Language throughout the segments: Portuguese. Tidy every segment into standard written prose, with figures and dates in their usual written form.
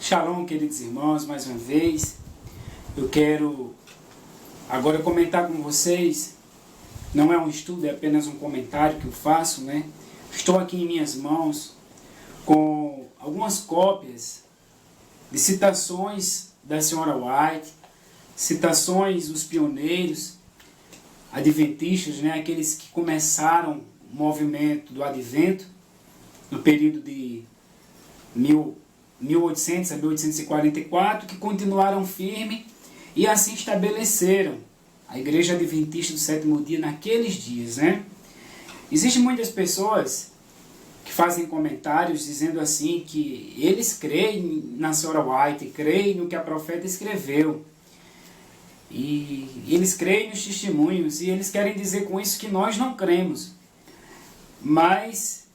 Shalom, queridos irmãos, mais uma vez. Eu quero agora comentar com vocês. Não é um estudo, é apenas um comentário que eu faço, né? Estou aqui em minhas mãos com algumas cópias de citações da senhora White, citações dos pioneiros adventistas, né? Aqueles que começaram o movimento do advento no período de 1800 a 1844, que continuaram firme e assim estabeleceram a Igreja Adventista do Sétimo Dia naqueles dias, né? Existem muitas pessoas que fazem comentários dizendo assim que eles creem na senhora White, creem no que a profeta escreveu, e eles creem nos testemunhos, e eles querem dizer com isso que nós não cremos. Mas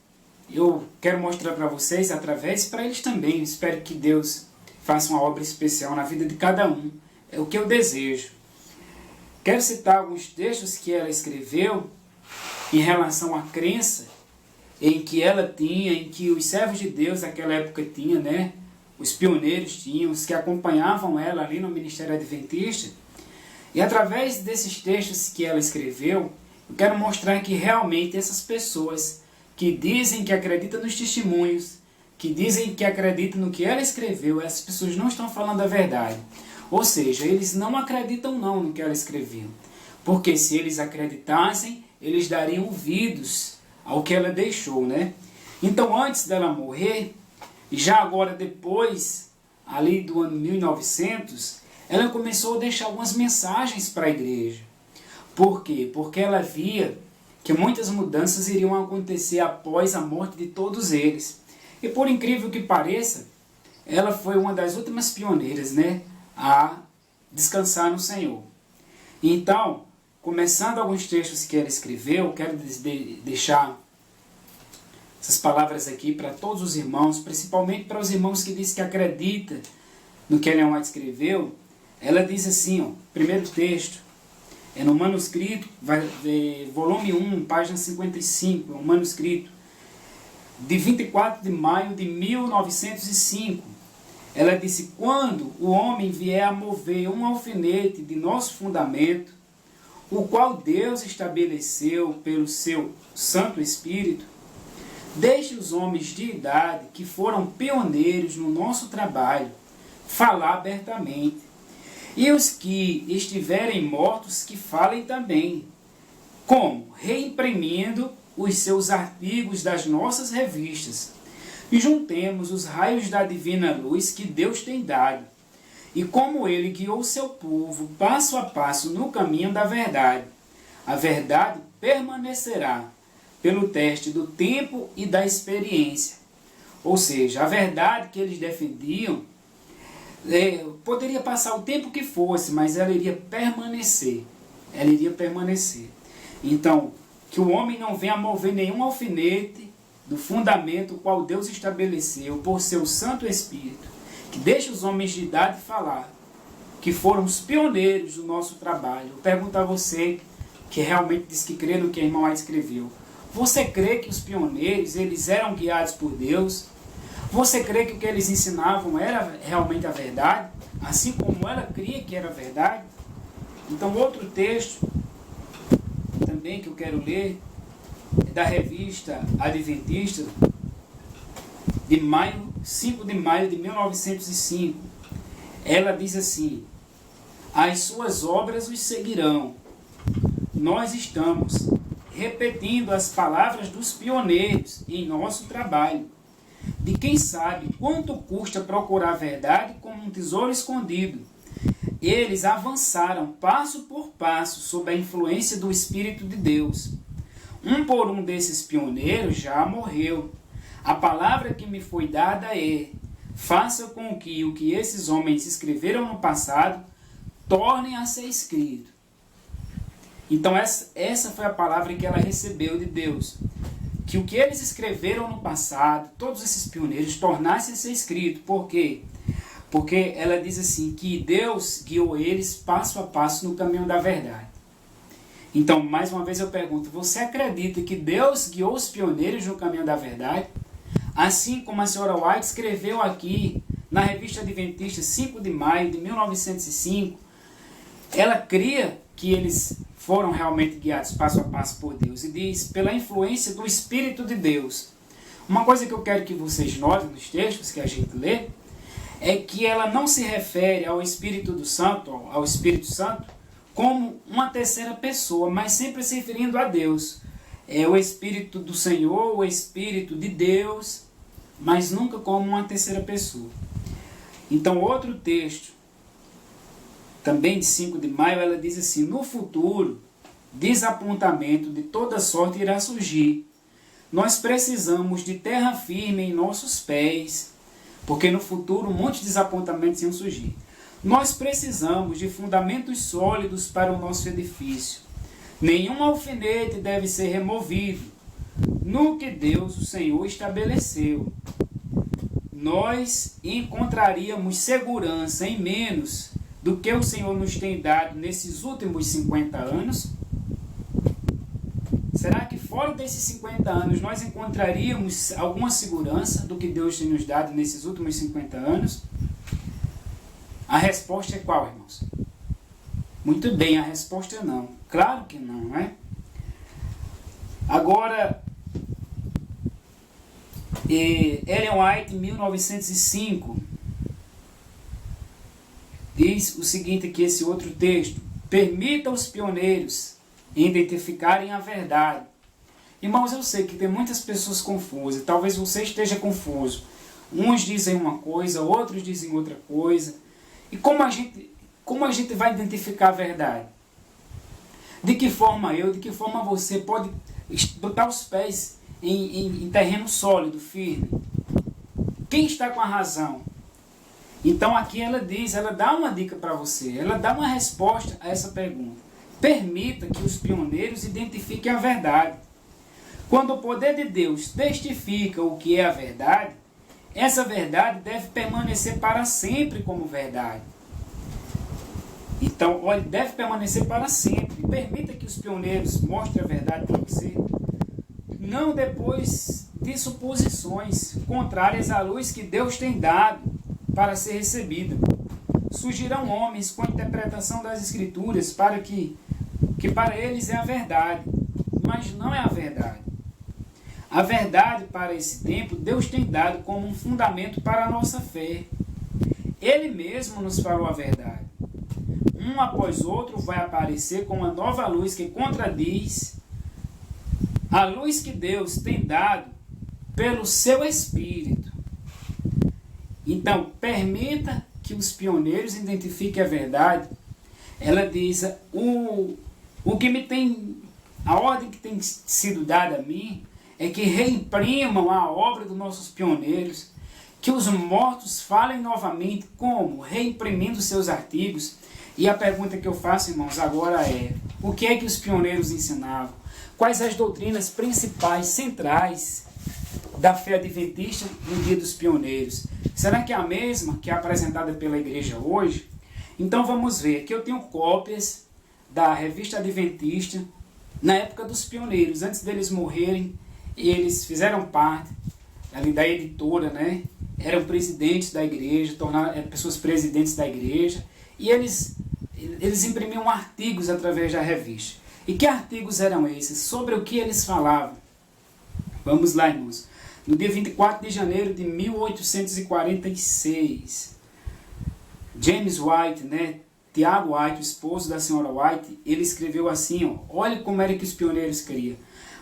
eu quero mostrar para vocês, através, para eles também. Espero que Deus faça uma obra especial na vida de cada um. É o que eu desejo. Quero citar alguns textos que ela escreveu em relação à crença em que ela tinha, em que os servos de Deus daquela época tinham, né? Os pioneiros tinham, os que acompanhavam ela ali no Ministério Adventista. E através desses textos que ela escreveu, eu quero mostrar que realmente essas pessoas que dizem que acreditam nos testemunhos, que dizem que acreditam no que ela escreveu, essas pessoas não estão falando a verdade. Ou seja, eles não acreditam não no que ela escreveu. Porque se eles acreditassem, eles dariam ouvidos ao que ela deixou, né? Então, antes dela morrer, e já agora depois, ali do ano 1900, ela começou a deixar algumas mensagens para a igreja. Por quê? Porque ela via que muitas mudanças iriam acontecer após a morte de todos eles. E por incrível que pareça, ela foi uma das últimas pioneiras, né, a descansar no Senhor. Então, começando alguns textos que ela escreveu, quero deixar essas palavras aqui para todos os irmãos, principalmente para os irmãos que dizem que acreditam no que Ellen White escreveu. Ela diz assim, ó, primeiro texto, é no manuscrito, volume 1, página 55, é um manuscrito de 24 de maio de 1905. Ela disse: quando o homem vier a mover um alfinete de nosso fundamento, o qual Deus estabeleceu pelo seu Santo Espírito, deixe os homens de idade que foram pioneiros no nosso trabalho falar abertamente. E os que estiverem mortos, que falem também. Como? Reimprimindo os seus artigos das nossas revistas. E juntemos os raios da divina luz que Deus tem dado. E como Ele guiou seu povo passo a passo no caminho da verdade. A verdade permanecerá pelo teste do tempo e da experiência. Ou seja, a verdade que eles defendiam, poderia passar o tempo que fosse, mas ela iria permanecer. Ela iria permanecer. Então, que o homem não venha mover nenhum alfinete do fundamento qual Deus estabeleceu por seu Santo Espírito. Que deixe os homens de idade falar, que foram os pioneiros do nosso trabalho. Eu pergunto a você, que realmente diz que crê no que a irmã White escreveu. Você crê que os pioneiros, eles eram guiados por Deus? Você crê que o que eles ensinavam era realmente a verdade? Assim como ela cria que era verdade? Então, outro texto também que eu quero ler é da revista Adventista, de 5 de maio de 1905. Ela diz assim: as suas obras os seguirão. Nós estamos repetindo as palavras dos pioneiros em nosso trabalho. De quem sabe quanto custa procurar a verdade como um tesouro escondido. Eles avançaram passo por passo sob a influência do Espírito de Deus. Um por um desses pioneiros já morreu. A palavra que me foi dada é: faça com que o que esses homens escreveram no passado tornem a ser escrito. Então essa foi a palavra que ela recebeu de Deus. Que o que eles escreveram no passado, todos esses pioneiros, tornassem a ser escrito. Por quê? Porque ela diz assim, que Deus guiou eles passo a passo no caminho da verdade. Então, mais uma vez eu pergunto, você acredita que Deus guiou os pioneiros no caminho da verdade? Assim como a senhora White escreveu aqui, na Revista Adventista, 5 de maio de 1905, ela cria que eles foram realmente guiados passo a passo por Deus e diz, pela influência do Espírito de Deus. Uma coisa que eu quero que vocês notem nos textos que a gente lê, é que ela não se refere ao Espírito Santo como uma terceira pessoa, mas sempre se referindo a Deus. É o Espírito do Senhor, o Espírito de Deus, mas nunca como uma terceira pessoa. Então, outro texto, também de 5 de maio, ela diz assim, no futuro, desapontamento de toda sorte irá surgir. Nós precisamos de terra firme em nossos pés, porque no futuro muitos desapontamentos iam surgir. Nós precisamos de fundamentos sólidos para o nosso edifício. Nenhum alfinete deve ser removido no que Deus, o Senhor, estabeleceu. Nós encontraríamos segurança em menos do que o Senhor nos tem dado nesses últimos 50 anos? Será que fora desses 50 anos nós encontraríamos alguma segurança do que Deus tem nos dado nesses últimos 50 anos? A resposta é qual, irmãos? Muito bem, a resposta é não. Claro que não, não é? Agora, Ellen White, em 1905, diz o seguinte aqui, esse outro texto. Permita aos pioneiros identificarem a verdade. Irmãos, eu sei que tem muitas pessoas confusas. Talvez você esteja confuso. Uns dizem uma coisa, outros dizem outra coisa. E como a gente vai identificar a verdade? De que forma de que forma você pode botar os pés em terreno sólido, firme? Quem está com a razão? Então aqui ela dá uma dica para você, ela dá uma resposta a essa pergunta. Permita que os pioneiros identifiquem a verdade. Quando o poder de Deus testifica o que é a verdade, essa verdade deve permanecer para sempre como verdade. Então, olha, deve permanecer para sempre. Permita que os pioneiros mostrem a verdade para você. Não depois de suposições contrárias à luz que Deus tem dado para ser recebida. Surgirão homens com a interpretação das Escrituras que para eles é a verdade, mas não é a verdade. A verdade para esse tempo, Deus tem dado como um fundamento para a nossa fé. Ele mesmo nos falou a verdade. Um após outro vai aparecer com uma nova luz que contradiz a luz que Deus tem dado pelo seu Espírito. Então, permita que os pioneiros identifiquem a verdade. Ela diz, a ordem que tem sido dada a mim é que reimprimam a obra dos nossos pioneiros, que os mortos falem novamente, como? Reimprimindo seus artigos. E a pergunta que eu faço, irmãos, agora é, o que é que os pioneiros ensinavam? Quais as doutrinas principais, centrais da fé adventista no dia dos pioneiros? Será que é a mesma que é apresentada pela igreja hoje? Então vamos ver, aqui eu tenho cópias da Revista Adventista na época dos pioneiros, antes deles morrerem. Eles fizeram parte ali da editora, né? Eram presidentes da igreja, eram pessoas presidentes da igreja, e eles imprimiam artigos através da revista. E que artigos eram esses? Sobre o que eles falavam? Vamos lá, irmãos. No dia 24 de janeiro de 1846, James White, né? Tiago White, o esposo da senhora White, ele escreveu assim, olha como era que os pioneiros criam.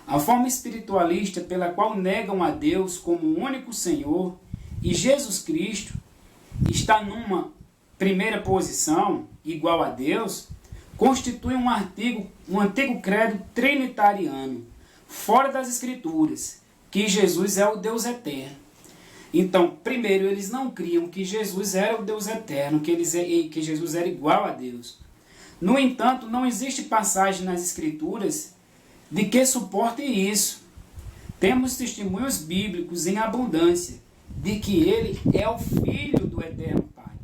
A forma espiritualista pela qual negam a Deus como o único Senhor e Jesus Cristo está numa primeira posição, igual a Deus, constitui um antigo credo trinitariano, fora das Escrituras, que Jesus é o Deus eterno. Então, primeiro, eles não criam que Jesus era o Deus eterno, que Jesus era igual a Deus. No entanto, não existe passagem nas Escrituras de que suporte isso. Temos testemunhos bíblicos em abundância de que ele é o Filho do Eterno Pai.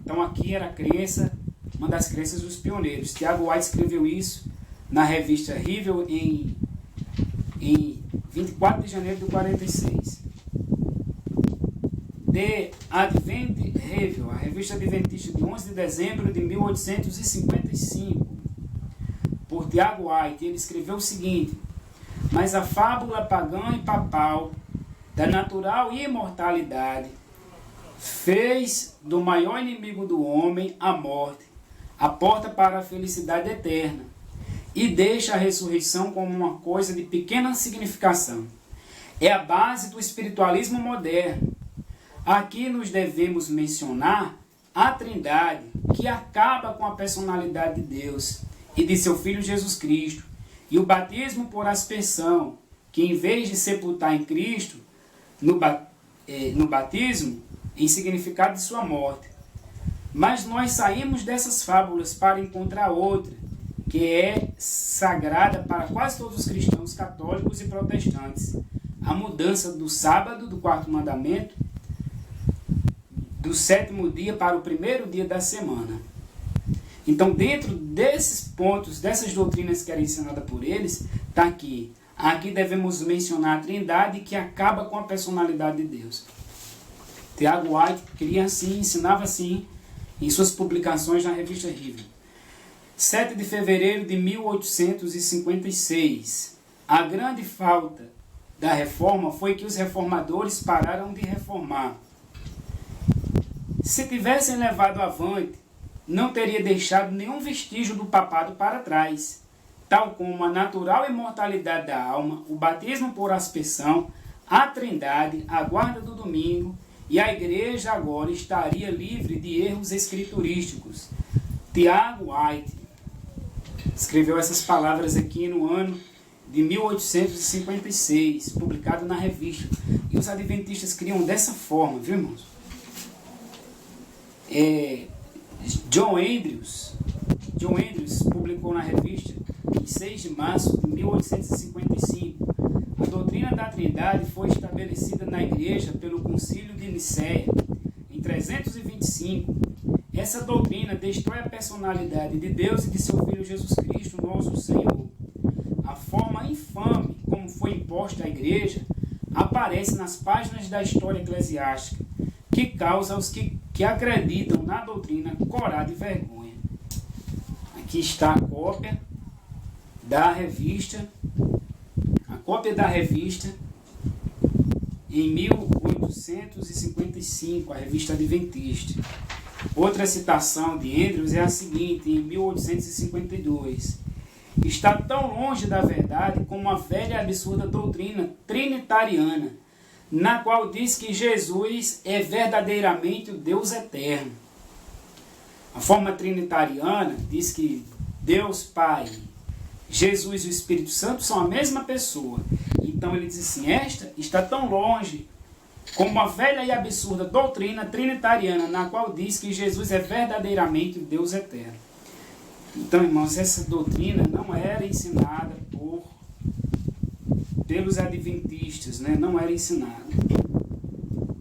Então aqui era a crença, uma das crenças dos pioneiros. Tiago White escreveu isso na revista Rivel em 24 de janeiro de 46. The Advent Review, a revista adventista de 11 de dezembro de 1855, por Tiago White. Ele escreveu o seguinte: mas a fábula pagã e papal da natural imortalidade fez do maior inimigo do homem, a morte, a porta para a felicidade eterna, e deixa a ressurreição como uma coisa de pequena significação. É a base do espiritualismo moderno. Aqui nos devemos mencionar a Trindade, que acaba com a personalidade de Deus e de seu Filho Jesus Cristo, e o batismo por aspersão, que em vez de sepultar em Cristo, no batismo, em significado de sua morte. Mas nós saímos dessas fábulas para encontrar outra, que é sagrada para quase todos os cristãos católicos e protestantes: a mudança do sábado, do quarto mandamento, do sétimo dia para o primeiro dia da semana. Então, dentro desses pontos, dessas doutrinas que eram ensinadas por eles, está aqui. Aqui devemos mencionar a Trindade, que acaba com a personalidade de Deus. Tiago White queria assim, ensinava assim, em suas publicações na revista Review. 7 de fevereiro de 1856. A grande falta da reforma foi que os reformadores pararam de reformar. Se tivessem levado avante, não teria deixado nenhum vestígio do papado para trás, tal como a natural imortalidade da alma, o batismo por aspersão, a Trindade, a guarda do domingo, e a igreja agora estaria livre de erros escriturísticos. Tiago White escreveu essas palavras aqui no ano de 1856, publicado na revista. E os adventistas criam dessa forma, viu, irmãos? John Andrews publicou na revista em 6 de março de 1855. A doutrina da Trindade foi estabelecida na igreja pelo Concílio de Nicéia em 325. Essa doutrina destrói a personalidade de Deus e de seu Filho Jesus Cristo, nosso Senhor. A forma infame como foi imposta à igreja aparece nas páginas da história eclesiástica, que causa aos que acreditam na doutrina coragem e vergonha. Aqui está a cópia da revista, em 1855, a revista adventista. Outra citação de Andrews é a seguinte, em 1852. Está tão longe da verdade como a velha e absurda doutrina trinitariana, na qual diz que Jesus é verdadeiramente o Deus eterno. A forma trinitariana diz que Deus Pai, Jesus e o Espírito Santo são a mesma pessoa. Então ele diz assim: esta está tão longe como a velha e absurda doutrina trinitariana, na qual diz que Jesus é verdadeiramente o Deus eterno. Então, irmãos, essa doutrina não era ensinada pelos adventistas, né? Não era ensinada.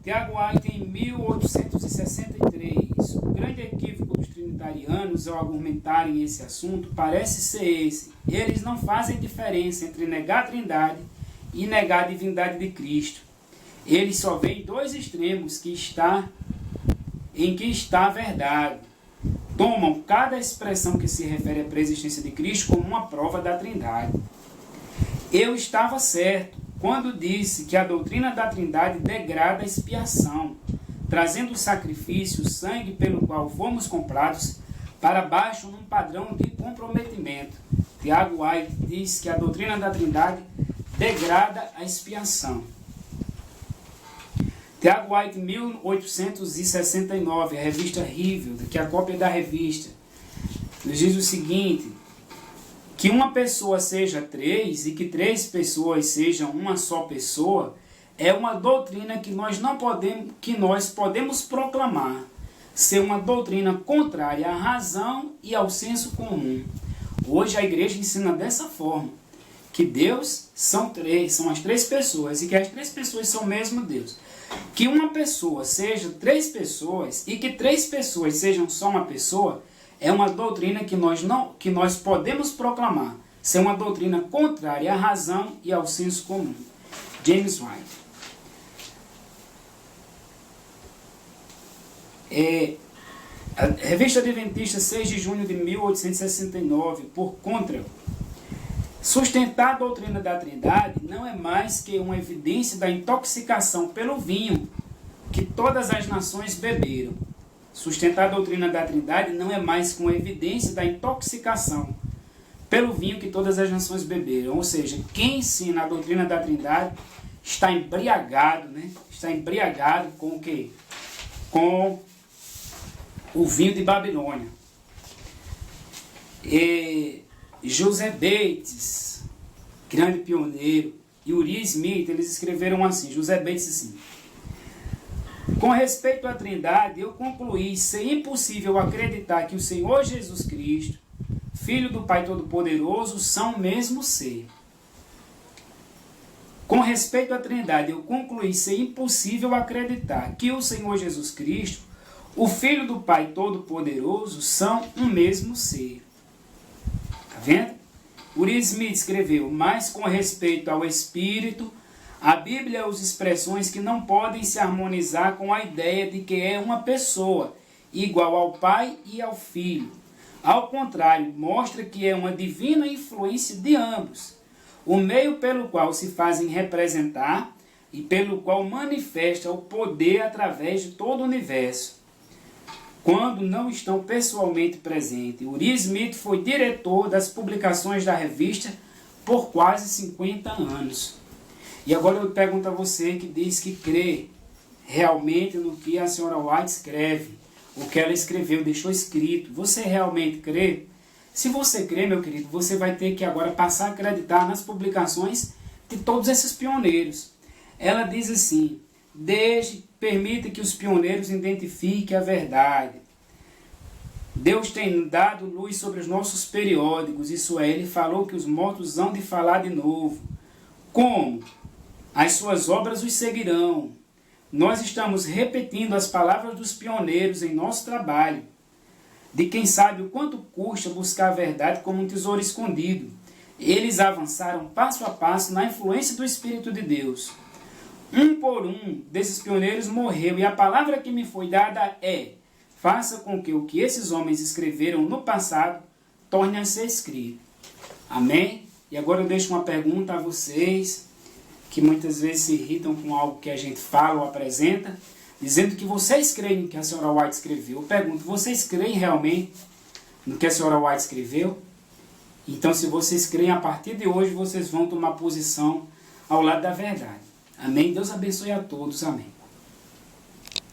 Tiago White, em 1863, o grande equívoco dos trinitarianos ao argumentarem esse assunto parece ser esse: eles não fazem diferença entre negar a Trindade e negar a divindade de Cristo. Eles só veem dois extremos em que está a verdade. Tomam cada expressão que se refere à preexistência de Cristo como uma prova da Trindade. Eu estava certo quando disse que a doutrina da Trindade degrada a expiação, trazendo o sacrifício, o sangue pelo qual fomos comprados, para baixo num padrão de comprometimento. Tiago White diz que a doutrina da Trindade degrada a expiação. Tiago White, 1869, a revista Review, que é a cópia da revista, nos diz o seguinte: que uma pessoa seja três e que três pessoas sejam uma só pessoa é uma doutrina que nós podemos proclamar ser uma doutrina contrária à razão e ao senso comum. Hoje a igreja ensina dessa forma, que Deus são as três pessoas e que as três pessoas são o mesmo Deus. Que uma pessoa seja três pessoas e que três pessoas sejam só uma pessoa é uma doutrina que nós podemos proclamar ser uma doutrina contrária à razão e ao senso comum. James White. A Revista Adventista, 6 de junho de 1869, por Contrell. Sustentar a doutrina da Trindade não é mais que uma evidência da intoxicação pelo vinho que todas as nações beberam. Sustentar a doutrina da Trindade não é mais que uma evidência da intoxicação pelo vinho que todas as nações beberam. Ou seja, quem ensina a doutrina da Trindade está embriagado, né? Está embriagado com o quê? Com o vinho de Babilônia. José Bates, grande pioneiro, e Uriah Smith, eles escreveram assim, José Bates assim: com respeito à Trindade, eu concluí ser impossível acreditar que o Senhor Jesus Cristo, Filho do Pai Todo-Poderoso, são o mesmo ser. Com respeito à Trindade, eu concluí ser impossível acreditar que o Senhor Jesus Cristo, o Filho do Pai Todo-Poderoso, são um mesmo ser. Está vendo? Uriah Smith escreveu: mas com respeito ao Espírito, a Bíblia usa expressões que não podem se harmonizar com a ideia de que é uma pessoa, igual ao Pai e ao Filho. Ao contrário, mostra que é uma divina influência de ambos, o meio pelo qual se fazem representar e pelo qual manifesta o poder através de todo o universo, quando não estão pessoalmente presentes. Uriah Smith foi diretor das publicações da revista por quase 50 anos. E agora eu pergunto a você que diz que crê realmente no que a senhora White escreve, o que ela escreveu, deixou escrito. Você realmente crê? Se você crê, meu querido, você vai ter que agora passar a acreditar nas publicações de todos esses pioneiros. Ela diz assim: permita que os pioneiros identifiquem a verdade. Deus tem dado luz sobre os nossos periódicos, isso é, Ele falou que os mortos hão de falar de novo. Como? As suas obras os seguirão. Nós estamos repetindo as palavras dos pioneiros em nosso trabalho, de quem sabe o quanto custa buscar a verdade como um tesouro escondido. Eles avançaram passo a passo na influência do Espírito de Deus. Um por um desses pioneiros morreu, e a palavra que me foi dada é: faça com que o que esses homens escreveram no passado torne a ser escrito. Amém? E agora eu deixo uma pergunta a vocês, que muitas vezes se irritam com algo que a gente fala ou apresenta, dizendo que vocês creem no que a senhora White escreveu. Eu pergunto: vocês creem realmente no que a senhora White escreveu? Então, se vocês creem, a partir de hoje vocês vão tomar posição ao lado da verdade. Amém? Deus abençoe a todos. Amém.